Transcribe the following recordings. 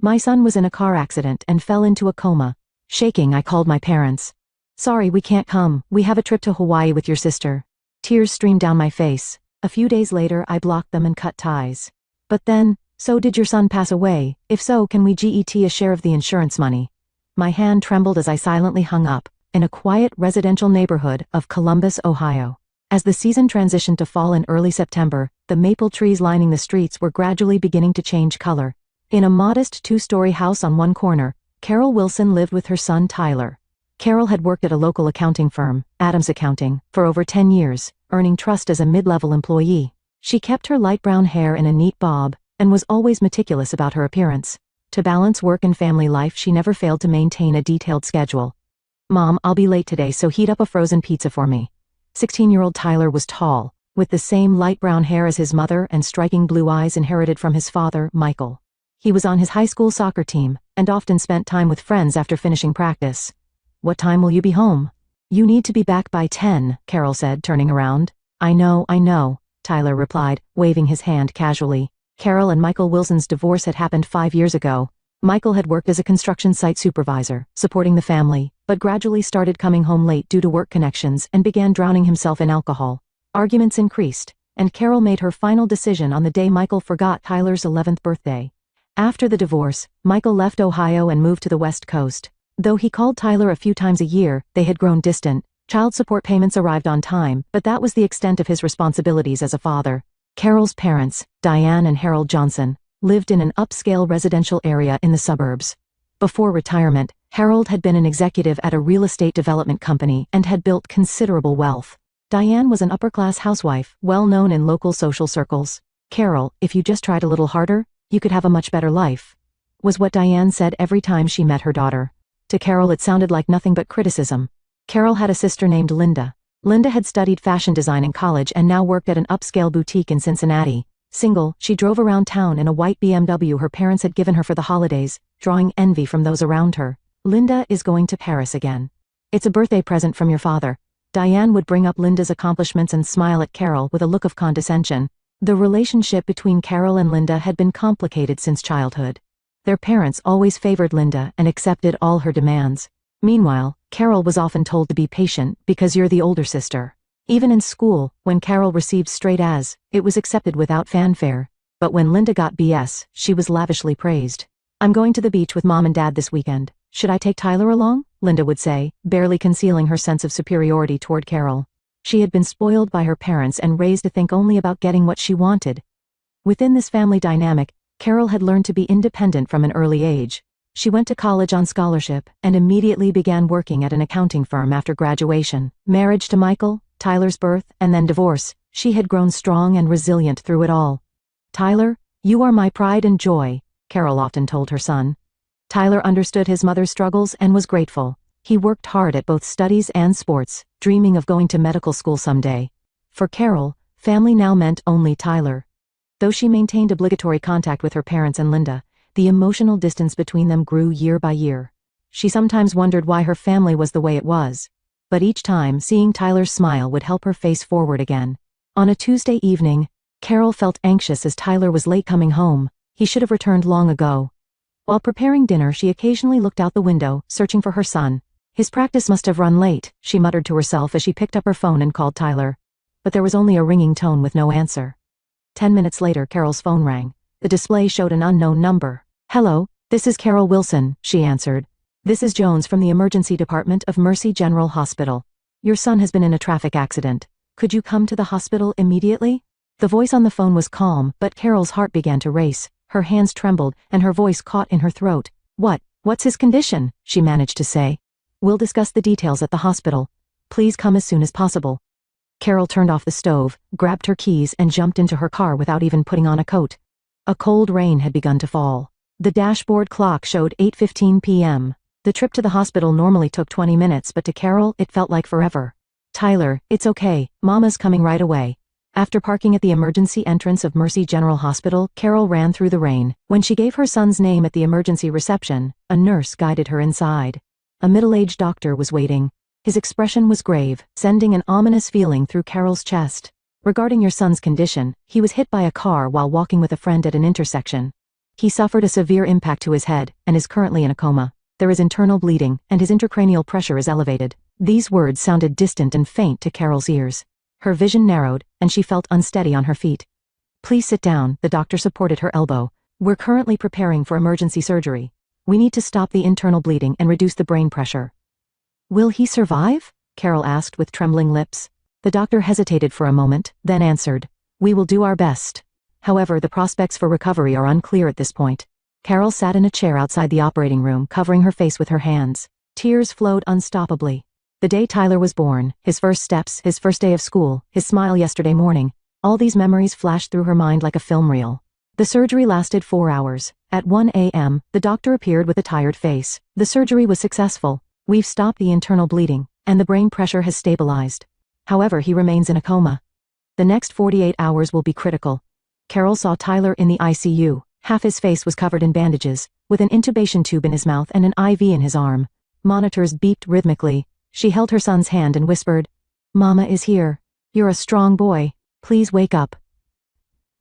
My son was in a car accident and fell into a coma. Shaking, I called my parents. Sorry, we can't come. We have a trip to Hawaii with your sister. Tears streamed down my face. A few days later, I blocked them and cut ties. But then, so did your son pass away? If so, can we get a share of the insurance money? My hand trembled as I silently hung up, in a quiet residential neighborhood of Columbus, Ohio. As the season transitioned to fall in early September, the maple trees lining the streets were gradually beginning to change color. In a modest two-story house on one corner, Carol Wilson lived with her son Tyler. Carol had worked at a local accounting firm, Adams Accounting, for over 10 years, earning trust as a mid-level employee. She kept her light brown hair in a neat bob, and was always meticulous about her appearance. To balance work and family life, she never failed to maintain a detailed schedule. Mom, I'll be late today, so heat up a frozen pizza for me. 16-year-old Tyler was tall, with the same light brown hair as his mother and striking blue eyes inherited from his father, Michael. He was on his high school soccer team, and often spent time with friends after finishing practice. What time will you be home? You need to be back by 10, Carol said, turning around. I know, Tyler replied, waving his hand casually. Carol and Michael Wilson's divorce had happened 5 years ago. Michael had worked as a construction site supervisor, supporting the family, but gradually started coming home late due to work connections and began drowning himself in alcohol. Arguments increased, and Carol made her final decision on the day Michael forgot Tyler's 11th birthday. After the divorce, Michael left Ohio and moved to the West Coast. Though he called Tyler a few times a year, they had grown distant. Child support payments arrived on time, but that was the extent of his responsibilities as a father. Carol's parents, Diane and Harold Johnson, lived in an upscale residential area in the suburbs. Before retirement, Harold had been an executive at a real estate development company and had built considerable wealth. Diane was an upper-class housewife, well known in local social circles. Carol, if you just tried a little harder, you could have a much better life, was what Diane said every time she met her daughter. To Carol it sounded like nothing but criticism. Carol had a sister named Linda. Linda had studied fashion design in college and now worked at an upscale boutique in Cincinnati. Single, she drove around town in a white BMW her parents had given her for the holidays, drawing envy from those around her. Linda is going to Paris again. It's a birthday present from your father. Diane would bring up Linda's accomplishments and smile at Carol with a look of condescension. The relationship between Carol and Linda had been complicated since childhood. Their parents always favored Linda and accepted all her demands. Meanwhile, Carol was often told to be patient because you're the older sister. Even in school, when Carol received straight A's, it was accepted without fanfare. But when Linda got BS, she was lavishly praised. I'm going to the beach with Mom and Dad this weekend. Should I take Tyler along? Linda would say, barely concealing her sense of superiority toward Carol. She had been spoiled by her parents and raised to think only about getting what she wanted. Within this family dynamic, Carol had learned to be independent from an early age. She went to college on scholarship and immediately began working at an accounting firm after graduation. Marriage to Michael, Tyler's birth, and then divorce, she had grown strong and resilient through it all. Tyler, you are my pride and joy, Carol often told her son. Tyler understood his mother's struggles and was grateful. He worked hard at both studies and sports, dreaming of going to medical school someday. For Carol, family now meant only Tyler. Though she maintained obligatory contact with her parents and Linda, the emotional distance between them grew year by year. She sometimes wondered why her family was the way it was. But each time, seeing Tyler's smile would help her face forward again. On a Tuesday evening, Carol felt anxious as Tyler was late coming home. He should have returned long ago. While preparing dinner, she occasionally looked out the window, searching for her son. His practice must have run late, she muttered to herself as she picked up her phone and called Tyler. But there was only a ringing tone with no answer. 10 minutes later, Carol's phone rang. The display showed an unknown number. Hello, this is Carol Wilson, she answered. This is Jones from the emergency department of Mercy General Hospital. Your son has been in a traffic accident. Could you come to the hospital immediately? The voice on the phone was calm, but Carol's heart began to race. Her hands trembled, and her voice caught in her throat. What's his condition? She managed to say. We'll discuss the details at the hospital. Please come as soon as possible. Carol turned off the stove, grabbed her keys, and jumped into her car without even putting on a coat. A cold rain had begun to fall. The dashboard clock showed 8:15 p.m. The trip to the hospital normally took 20 minutes, but to Carol, it felt like forever. Tyler, it's okay, Mama's coming right away. After parking at the emergency entrance of Mercy General Hospital, Carol ran through the rain. When she gave her son's name at the emergency reception, a nurse guided her inside. A middle-aged doctor was waiting. His expression was grave, sending an ominous feeling through Carol's chest. Regarding your son's condition, he was hit by a car while walking with a friend at an intersection. He suffered a severe impact to his head, and is currently in a coma. There is internal bleeding, and his intracranial pressure is elevated. These words sounded distant and faint to Carol's ears. Her vision narrowed, and she felt unsteady on her feet. Please sit down, the doctor supported her elbow. We're currently preparing for emergency surgery. We need to stop the internal bleeding and reduce the brain pressure. Will he survive? Carol asked with trembling lips. The doctor hesitated for a moment, then answered. We will do our best. However, the prospects for recovery are unclear at this point. Carol sat in a chair outside the operating room, covering her face with her hands. Tears flowed unstoppably. The day Tyler was born, his first steps, his first day of school, his smile yesterday morning, all these memories flashed through her mind like a film reel. The surgery lasted 4 hours. At 1 a.m., the doctor appeared with a tired face. The surgery was successful. We've stopped the internal bleeding, and the brain pressure has stabilized. However, he remains in a coma. The next 48 hours will be critical. Carol saw Tyler in the ICU. Half his face was covered in bandages, with an intubation tube in his mouth and an IV in his arm. Monitors beeped rhythmically. She held her son's hand and whispered, Mama is here. You're a strong boy. Please wake up.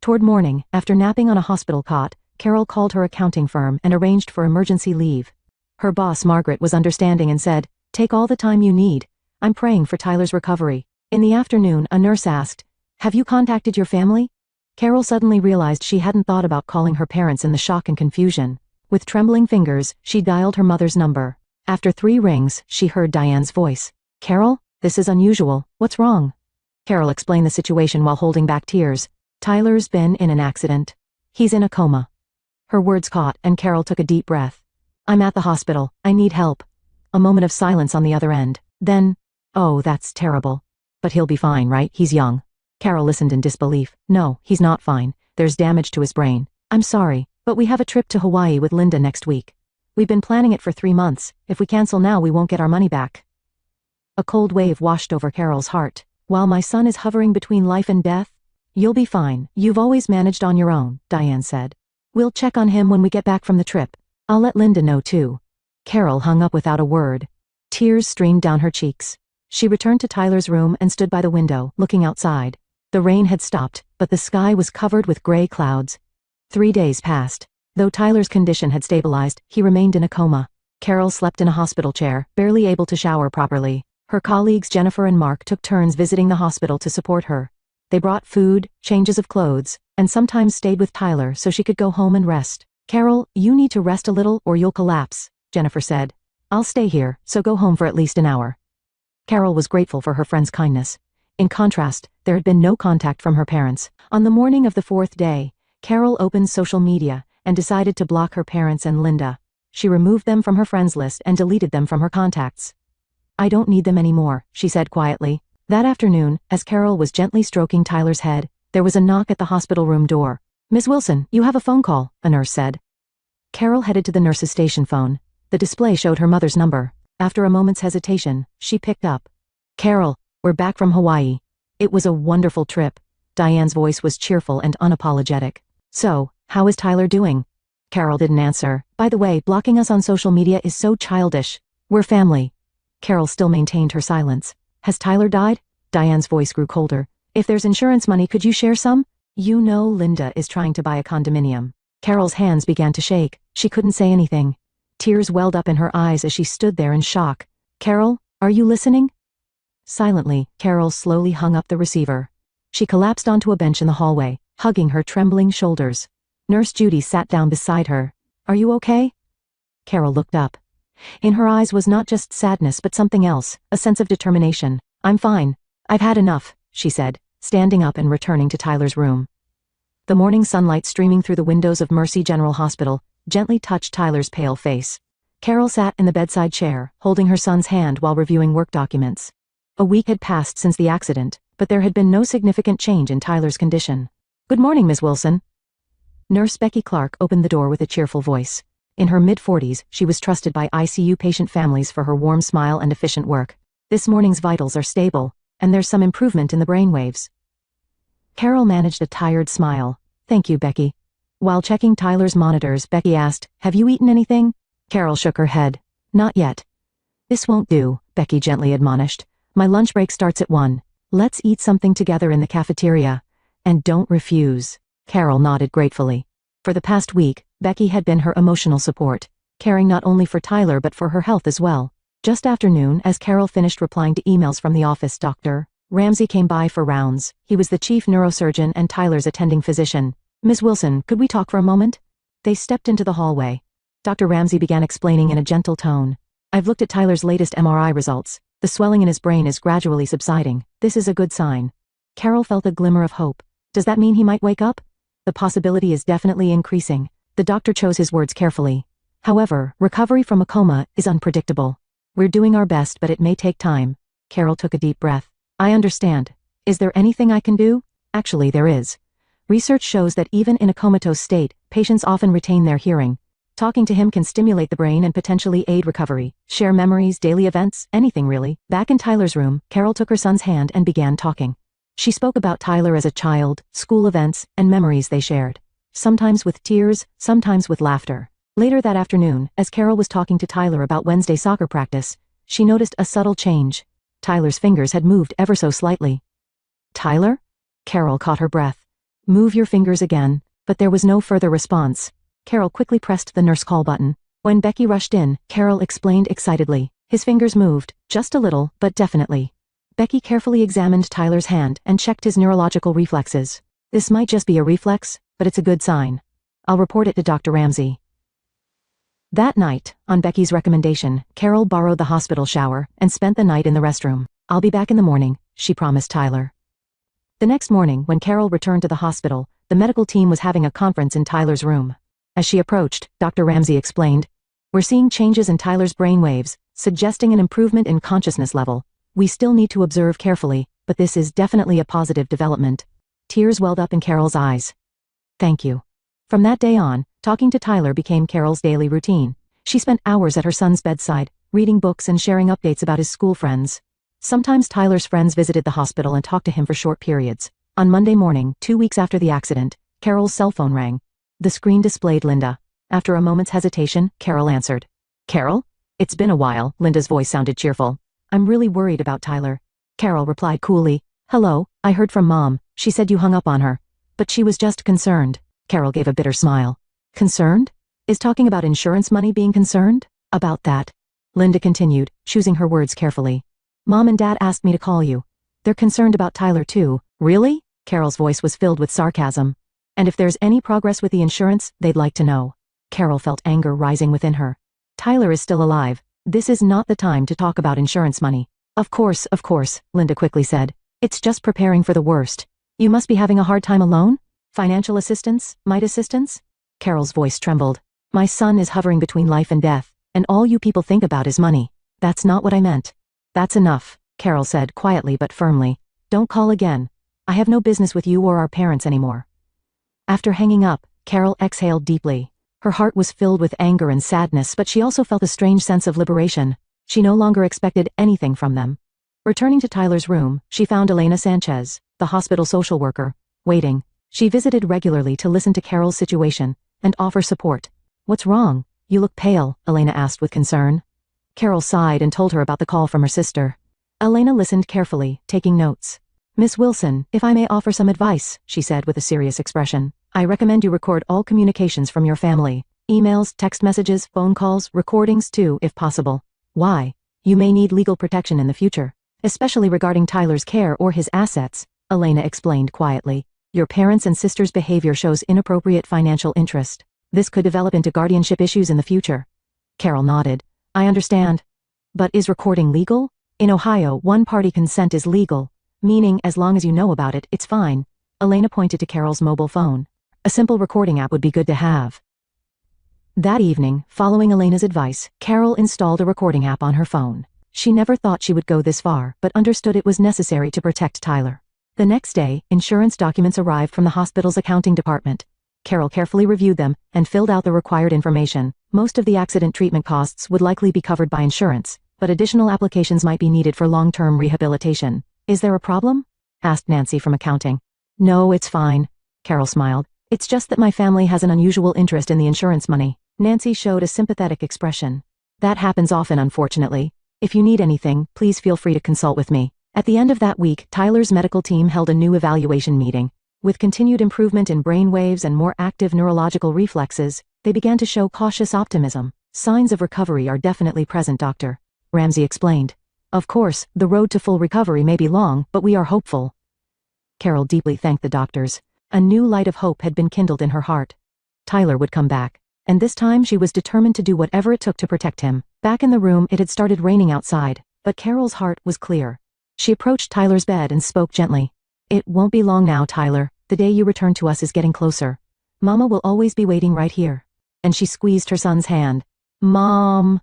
Toward morning, after napping on a hospital cot, Carol called her accounting firm and arranged for emergency leave. Her boss, Margaret, was understanding and said, Take all the time you need. I'm praying for Tyler's recovery. In the afternoon, a nurse asked, Have you contacted your family? Carol suddenly realized she hadn't thought about calling her parents in the shock and confusion. With trembling fingers, she dialed her mother's number. After 3 rings, she heard Diane's voice. Carol, this is unusual. What's wrong? Carol explained the situation while holding back tears. Tyler's been in an accident. He's in a coma. Her words caught, and Carol took a deep breath. I'm at the hospital. I need help. A moment of silence on the other end. Then, oh, that's terrible. But he'll be fine, right? He's young. Carol listened in disbelief. No, he's not fine. There's damage to his brain. I'm sorry, but we have a trip to Hawaii with Linda next week. We've been planning it for 3 months. If we cancel now, we won't get our money back. A cold wave washed over Carol's heart. While my son is hovering between life and death, you'll be fine. You've always managed on your own, Diane said. We'll check on him when we get back from the trip. I'll let Linda know too. Carol hung up without a word. Tears streamed down her cheeks. She returned to Tyler's room and stood by the window, looking outside. The rain had stopped, but the sky was covered with gray clouds. 3 days passed. Though Tyler's condition had stabilized, he remained in a coma. Carol slept in a hospital chair, barely able to shower properly. Her colleagues Jennifer and Mark took turns visiting the hospital to support her. They brought food, changes of clothes, and sometimes stayed with Tyler so she could go home and rest. Carol, you need to rest a little or you'll collapse, Jennifer said. I'll stay here, so go home for at least an hour. Carol was grateful for her friend's kindness. In contrast, there had been no contact from her parents. On the morning of the 4th day, Carol opened social media and decided to block her parents and Linda. She removed them from her friends list and deleted them from her contacts. I don't need them anymore, she said quietly. That afternoon, as Carol was gently stroking Tyler's head, there was a knock at the hospital room door. Miss Wilson, you have a phone call, a nurse said. Carol headed to the nurse's station phone. The display showed her mother's number. After a moment's hesitation, she picked up. Carol, we're back from Hawaii. It was a wonderful trip. Diane's voice was cheerful and unapologetic. So, how is Tyler doing? Carol didn't answer. By the way, blocking us on social media is so childish. We're family. Carol still maintained her silence. Has Tyler died? Diane's voice grew colder. If there's insurance money, could you share some? You know Linda is trying to buy a condominium. Carol's hands began to shake. She couldn't say anything. Tears welled up in her eyes as she stood there in shock. Carol, are you listening? Silently, Carol slowly hung up the receiver. She collapsed onto a bench in the hallway, hugging her trembling shoulders. Nurse Judy sat down beside her. Are you okay? Carol looked up. In her eyes was not just sadness but something else, a sense of determination. I'm fine. I've had enough, she said, standing up and returning to Tyler's room. The morning sunlight streaming through the windows of Mercy General Hospital gently touched Tyler's pale face. Carol sat in the bedside chair, holding her son's hand while reviewing work documents. A week had passed since the accident, but there had been no significant change in Tyler's condition. Good morning, Miss Wilson. Nurse Becky Clark opened the door with a cheerful voice. In her mid-40s, she was trusted by ICU patient families for her warm smile and efficient work. This morning's vitals are stable, and there's some improvement in the brainwaves. Carol managed a tired smile. Thank you, Becky. While checking Tyler's monitors, Becky asked, Have you eaten anything? Carol shook her head. Not yet. This won't do, Becky gently admonished. My lunch break starts at 1. Let's eat something together in the cafeteria. And don't refuse. Carol nodded gratefully. For the past week, Becky had been her emotional support, caring not only for Tyler but for her health as well. Just after noon, as Carol finished replying to emails from the office, Dr. Ramsey came by for rounds. He was the chief neurosurgeon and Tyler's attending physician. "Ms. Wilson, could we talk for a moment?" They stepped into the hallway. Dr. Ramsey began explaining in a gentle tone. "I've looked at Tyler's latest MRI results. The swelling in his brain is gradually subsiding. This is a good sign." Carol felt a glimmer of hope. "Does that mean he might wake up?" "The possibility is definitely increasing." The doctor chose his words carefully. "However, recovery from a coma is unpredictable. We're doing our best, but it may take time." Carol took a deep breath. "I understand. Is there anything I can do?" "Actually, there is. Research shows that even in a comatose state, patients often retain their hearing. Talking to him can stimulate the brain and potentially aid recovery. Share memories, daily events, anything really." Back in Tyler's room, Carol took her son's hand and began talking. She spoke about Tyler as a child, school events, and memories they shared. Sometimes with tears, sometimes with laughter. Later that afternoon, as Carol was talking to Tyler about Wednesday soccer practice, she noticed a subtle change. Tyler's fingers had moved ever so slightly. "Tyler?" Carol caught her breath. "Move your fingers again." But there was no further response. Carol quickly pressed the nurse call button. When Becky rushed in, Carol explained excitedly. "His fingers moved, just a little, but definitely." Becky carefully examined Tyler's hand and checked his neurological reflexes. "This might just be a reflex, but it's a good sign. I'll report it to Dr. Ramsey." That night, on Becky's recommendation, Carol borrowed the hospital shower and spent the night in the restroom. "I'll be back in the morning," she promised Tyler. The next morning, when Carol returned to the hospital, the medical team was having a conference in Tyler's room. As she approached, Dr. Ramsey explained, "We're seeing changes in Tyler's brain waves, suggesting an improvement in consciousness level. We still need to observe carefully, but this is definitely a positive development." Tears welled up in Carol's eyes. "Thank you." From that day on, talking to Tyler became Carol's daily routine. She spent hours at her son's bedside, reading books and sharing updates about his school friends. Sometimes Tyler's friends visited the hospital and talked to him for short periods. On Monday morning, 2 weeks after the accident, Carol's cell phone rang. The screen displayed Linda. After a moment's hesitation, Carol answered. "Carol? It's been a while." Linda's voice sounded cheerful. "I'm really worried about Tyler." Carol replied coolly. "Hello, I heard from Mom. She said you hung up on her. But she was just concerned." Carol gave a bitter smile. "Concerned? Is talking about insurance money being concerned?" "About that," Linda continued, choosing her words carefully. "Mom and Dad asked me to call you. They're concerned about Tyler too." "Really?" Carol's voice was filled with sarcasm. "And if there's any progress with the insurance, they'd like to know." Carol felt anger rising within her. "Tyler is still alive. This is not the time to talk about insurance money." Of course," Linda quickly said. "It's just preparing for the worst. You must be having a hard time alone? Financial assistance? Might assistance?" Carol's voice trembled. "My son is hovering between life and death, and all you people think about is money." "That's not what I meant." "That's enough," Carol said quietly but firmly. "Don't call again. I have no business with you or our parents anymore." After hanging up, Carol exhaled deeply. Her heart was filled with anger and sadness, but she also felt a strange sense of liberation. She no longer expected anything from them. Returning to Tyler's room, she found Elena Sanchez, the hospital social worker, waiting. She visited regularly to listen to Carol's situation and offer support. "What's wrong? You look pale," Elena asked with concern. Carol sighed and told her about the call from her sister. Elena listened carefully, taking notes. "Miss Wilson, if I may offer some advice," she said with a serious expression. "I recommend you record all communications from your family. Emails, text messages, phone calls, recordings too, if possible." "Why?" "You may need legal protection in the future, especially regarding Tyler's care or his assets," Elena explained quietly. "Your parents' and sister's behavior shows inappropriate financial interest. This could develop into guardianship issues in the future." Carol nodded. "I understand. But is recording legal? In Ohio, one-party consent is legal, meaning as long as you know about it, it's fine." Elena pointed to Carol's mobile phone. "A simple recording app would be good to have." That evening, following Elena's advice, Carol installed a recording app on her phone. She never thought she would go this far, but understood it was necessary to protect Tyler. The next day, insurance documents arrived from the hospital's accounting department. Carol carefully reviewed them and filled out the required information. Most of the accident treatment costs would likely be covered by insurance, but additional applications might be needed for long-term rehabilitation. "Is there a problem?" asked Nancy from accounting. "No, it's fine," Carol smiled. "It's just that my family has an unusual interest in the insurance money." Nancy showed a sympathetic expression. "That happens often, unfortunately. If you need anything, please feel free to consult with me." At the end of that week, Tyler's medical team held a new evaluation meeting. With continued improvement in brain waves and more active neurological reflexes, They began to show cautious optimism. Signs of recovery are definitely present, Doctor, Ramsey explained. Of course, the road to full recovery may be long, but we are hopeful. Carol deeply thanked the doctors. A new light of hope had been kindled in her heart. Tyler would come back, and this time she was determined to do whatever it took to protect him. Back in the room, it had started raining outside, but Carol's heart was clear. She approached Tyler's bed and spoke gently. It won't be long now, Tyler. The day you return to us is getting closer. Mama will always be waiting right here. And she squeezed her son's hand. Mom!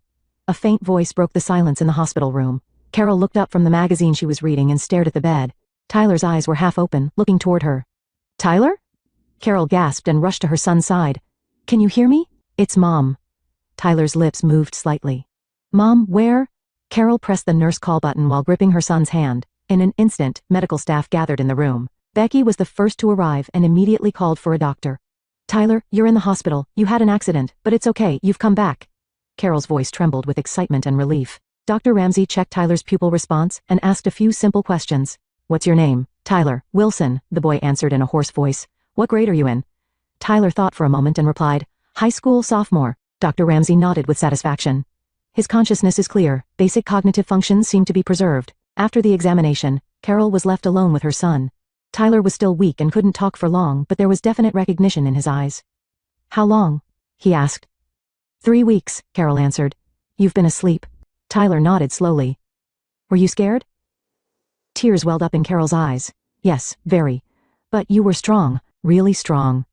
A faint voice broke the silence in the hospital room. Carol looked up from the magazine she was reading and stared at the bed. Tyler's eyes were half open, looking toward her. Tyler? Carol gasped and rushed to her son's side. Can you hear me? It's Mom. Tyler's lips moved slightly. Mom, where? Carol pressed the nurse call button while gripping her son's hand. In an instant, medical staff gathered in the room. Becky was the first to arrive and immediately called for a doctor. Tyler, you're in the hospital. You had an accident, but it's okay, you've come back. Carol's voice trembled with excitement and relief. Dr. Ramsey checked Tyler's pupil response and asked a few simple questions. What's your name? Tyler, Wilson, the boy answered in a hoarse voice. What grade are you in? Tyler thought for a moment and replied, high school sophomore. Dr. Ramsey nodded with satisfaction. His consciousness is clear. Basic cognitive functions seem to be preserved. After the examination, Carol was left alone with her son. Tyler was still weak and couldn't talk for long, but there was definite recognition in his eyes. How long? He asked. 3 weeks, Carol answered. You've been asleep. Tyler nodded slowly. Were you scared? Tears welled up in Carol's eyes. Yes, very. But you were strong, really strong.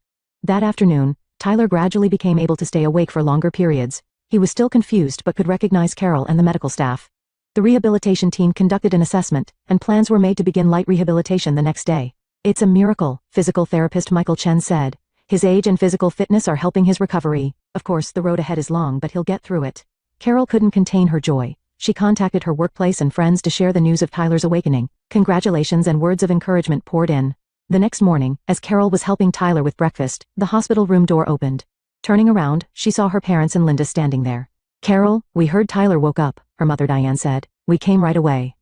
That afternoon, Tyler gradually became able to stay awake for longer periods. He was still confused but could recognize Carol and the medical staff. The rehabilitation team conducted an assessment, and plans were made to begin light rehabilitation the next day. It's a miracle, physical therapist Michael Chen said. His age and physical fitness are helping his recovery. Of course, the road ahead is long, but he'll get through it. Carol couldn't contain her joy. She contacted her workplace and friends to share the news of Tyler's awakening. Congratulations and words of encouragement poured in. The next morning, as Carol was helping Tyler with breakfast, the hospital room door opened. Turning around, she saw her parents and Linda standing there. Carol, we heard Tyler woke up, her mother Diane said. We came right away.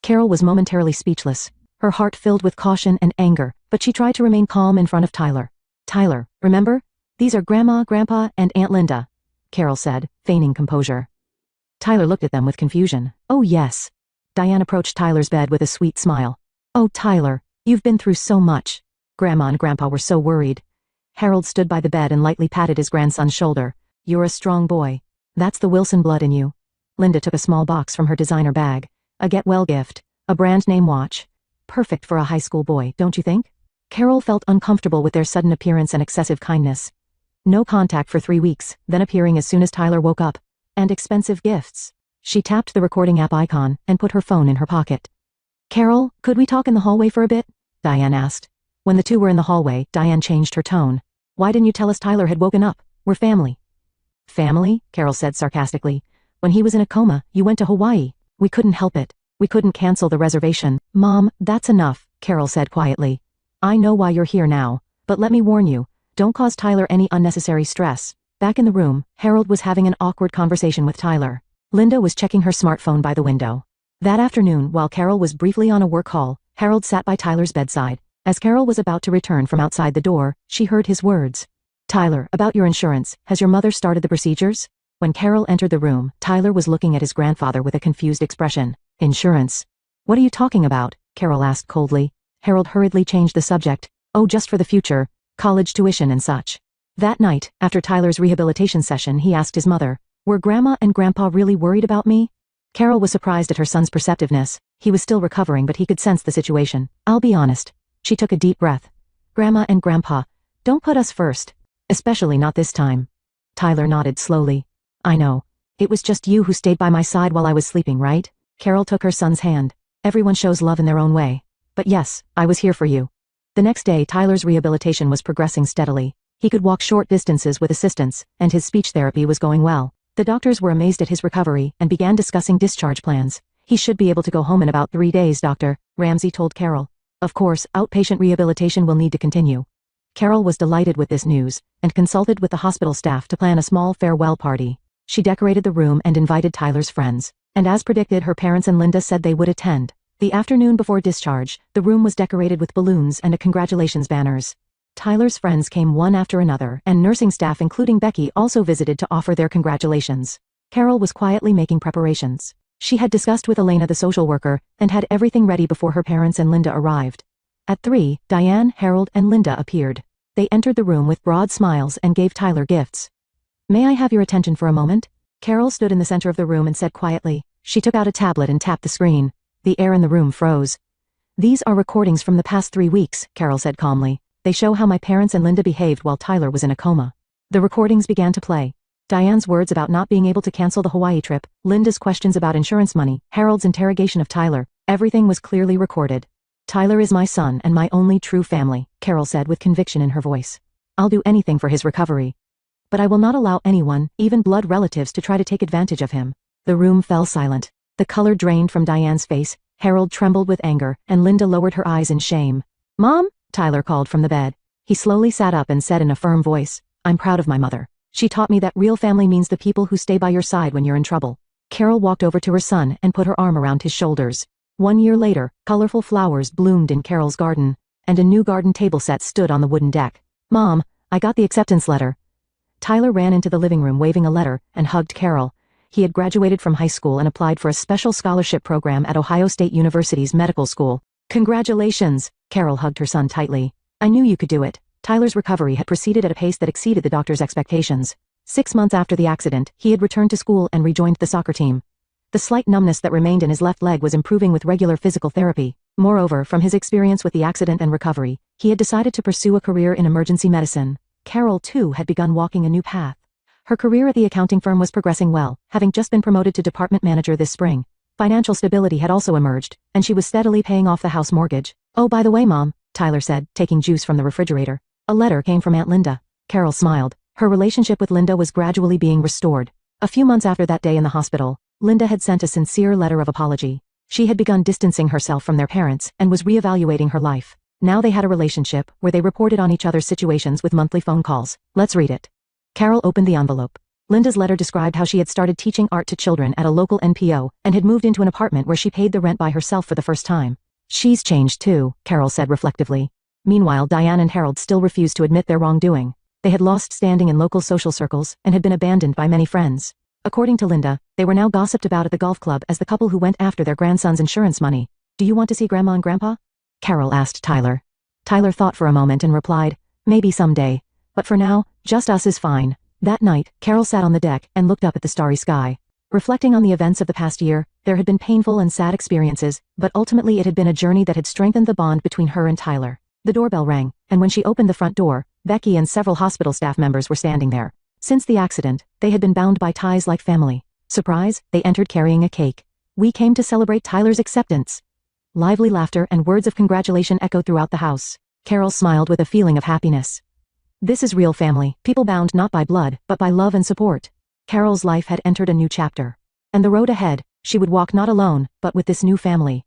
Carol was momentarily speechless, her heart filled with caution and anger, but she tried to remain calm in front of Tyler. Tyler, remember? These are Grandma, Grandpa, and Aunt Linda, Carol said, feigning composure. Tyler looked at them with confusion. Oh yes. Diane approached Tyler's bed with a sweet smile. Oh Tyler, you've been through so much. Grandma and Grandpa were so worried. Harold stood by the bed and lightly patted his grandson's shoulder. You're a strong boy. That's the Wilson blood in you. Linda took a small box from her designer bag. A get-well gift. A brand name watch. Perfect for a high school boy, don't you think? Carol felt uncomfortable with their sudden appearance and excessive kindness. No contact for 3 weeks, then appearing as soon as Tyler woke up. And expensive gifts. She tapped the recording app icon and put her phone in her pocket. Carol, could we talk in the hallway for a bit? Diane asked. When the two were in the hallway, Diane changed her tone. Why didn't you tell us Tyler had woken up? We're family. Family? Carol said sarcastically. When he was in a coma, you went to Hawaii. We couldn't help it. We couldn't cancel the reservation. Mom, that's enough, Carol said quietly. I know why you're here now, but let me warn you, don't cause Tyler any unnecessary stress. Back in the room, Harold was having an awkward conversation with Tyler. Linda was checking her smartphone by the window. That afternoon, while Carol was briefly on a work call, Harold sat by Tyler's bedside. As Carol was about to return from outside the door, she heard his words. Tyler, about your insurance, has your mother started the procedures? When Carol entered the room, Tyler was looking at his grandfather with a confused expression. Insurance? What are you talking about? Carol asked coldly. Harold hurriedly changed the subject. Oh, just for the future. College tuition and such. That night, after Tyler's rehabilitation session, he asked his mother, were Grandma and Grandpa really worried about me? Carol was surprised at her son's perceptiveness. He was still recovering, but he could sense the situation. I'll be honest. She took a deep breath. Grandma and Grandpa, don't put us first. Especially not this time. Tyler nodded slowly. I know. It was just you who stayed by my side while I was sleeping, right? Carol took her son's hand. Everyone shows love in their own way. But yes, I was here for you. The next day, Tyler's rehabilitation was progressing steadily. He could walk short distances with assistance, and his speech therapy was going well. The doctors were amazed at his recovery and began discussing discharge plans. He should be able to go home in about 3 days, Dr. Ramsey told Carol. Of course, outpatient rehabilitation will need to continue. Carol was delighted with this news, and consulted with the hospital staff to plan a small farewell party. She decorated the room and invited Tyler's friends. And as predicted, her parents and Linda said they would attend. The afternoon before discharge, the room was decorated with balloons and a congratulations banners. Tyler's friends came one after another, and nursing staff including Becky also visited to offer their congratulations. Carol was quietly making preparations. She had discussed with Elena the social worker, and had everything ready before her parents and Linda arrived. At 3, Diane, Harold, and Linda appeared. They entered the room with broad smiles and gave Tyler gifts. "May I have your attention for a moment?" Carol stood in the center of the room and said quietly. She took out a tablet and tapped the screen. The air in the room froze. "These are recordings from the past 3 weeks, Carol said calmly. "They show how my parents and Linda behaved while Tyler was in a coma." The recordings began to play. Diane's words about not being able to cancel the Hawaii trip, Linda's questions about insurance money, Harold's interrogation of Tyler, everything was clearly recorded. "Tyler is my son and my only true family," Carol said with conviction in her voice. "I'll do anything for his recovery. But I will not allow anyone, even blood relatives, to try to take advantage of him." The room fell silent. The color drained from Diane's face, Harold trembled with anger, and Linda lowered her eyes in shame. "Mom?" Tyler called from the bed. He slowly sat up and said in a firm voice, "I'm proud of my mother. She taught me that real family means the people who stay by your side when you're in trouble." Carol walked over to her son and put her arm around his shoulders. 1 year later, colorful flowers bloomed in Carol's garden, and a new garden table set stood on the wooden deck. "Mom, I got the acceptance letter." Tyler ran into the living room waving a letter and hugged Carol. He had graduated from high school and applied for a special scholarship program at Ohio State University's medical school. "Congratulations!" Carol hugged her son tightly. "I knew you could do it." Tyler's recovery had proceeded at a pace that exceeded the doctor's expectations. 6 months after the accident, he had returned to school and rejoined the soccer team. The slight numbness that remained in his left leg was improving with regular physical therapy. Moreover, from his experience with the accident and recovery, he had decided to pursue a career in emergency medicine. Carol, too, had begun walking a new path. Her career at the accounting firm was progressing well, having just been promoted to department manager this spring. Financial stability had also emerged, and she was steadily paying off the house mortgage. "Oh, by the way, Mom," Tyler said, taking juice from the refrigerator. "A letter came from Aunt Linda." Carol smiled. Her relationship with Linda was gradually being restored. A few months after that day in the hospital, Linda had sent a sincere letter of apology. She had begun distancing herself from their parents and was reevaluating her life. Now they had a relationship where they reported on each other's situations with monthly phone calls. "Let's read it." Carol opened the envelope. Linda's letter described how she had started teaching art to children at a local NPO and had moved into an apartment where she paid the rent by herself for the first time. "She's changed too," Carol said reflectively. Meanwhile, Diane and Harold still refused to admit their wrongdoing. They had lost standing in local social circles and had been abandoned by many friends. According to Linda, they were now gossiped about at the golf club as the couple who went after their grandson's insurance money. "Do you want to see Grandma and Grandpa?" Carol asked Tyler. Tyler thought for a moment and replied, "Maybe someday. But for now, just us is fine." That night, Carol sat on the deck and looked up at the starry sky. Reflecting on the events of the past year, there had been painful and sad experiences, but ultimately it had been a journey that had strengthened the bond between her and Tyler. The doorbell rang, and when she opened the front door, Becky and several hospital staff members were standing there. Since the accident, they had been bound by ties like family. Surprise, they entered carrying a cake. "We came to celebrate Tyler's acceptance." Lively laughter and words of congratulation echoed throughout the house. Carol smiled with a feeling of happiness. This is real family, people bound not by blood, but by love and support. Carol's life had entered a new chapter. And the road ahead, she would walk not alone, but with this new family.